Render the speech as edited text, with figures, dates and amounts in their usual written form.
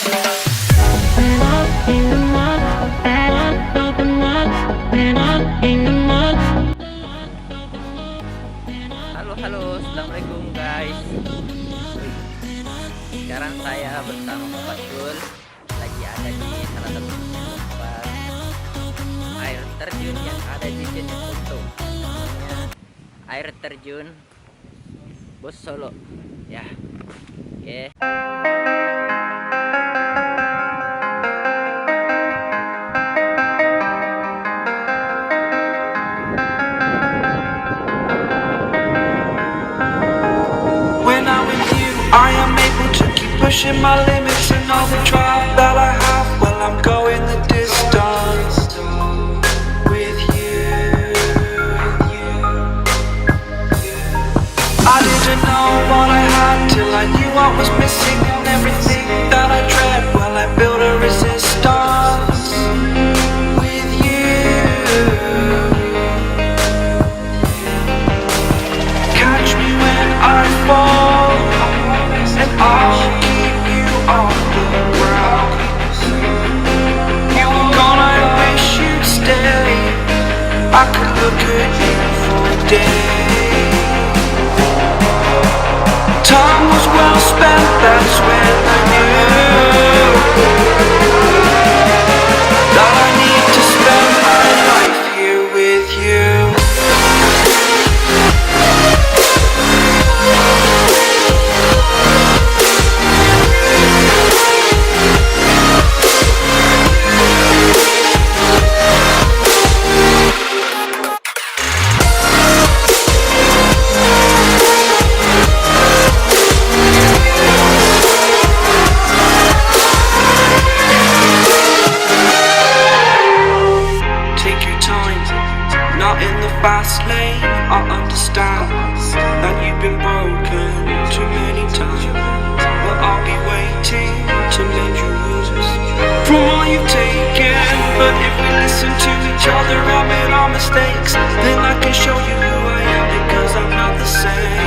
Halo, assalamualaikum guys. Sekarang saya bersama Bossolo lagi ada di salah satu tempat air terjun yang ada di Jeneponto. Namanya air terjun Bossolo. Ya, oke. I am able to keep pushing my limits and all the drive that I have. Well, I'm going the distance with you. I didn't know what I had till I knew what was missing, and everything that I dread, well, I built a resistance with you. Catch me when I fall, and I'll keep you on the ground. You were gone, I wish you'd stay. I could look at you for days. Time was well spent, that's when I knew that I need to spend my life here with you. Fast lane, I understand that you've been broken too many times, but I'll be waiting to mend your wounds from all you've taken. But if we listen to each other, admit our mistakes, then I can show you who I am, because I'm not the same.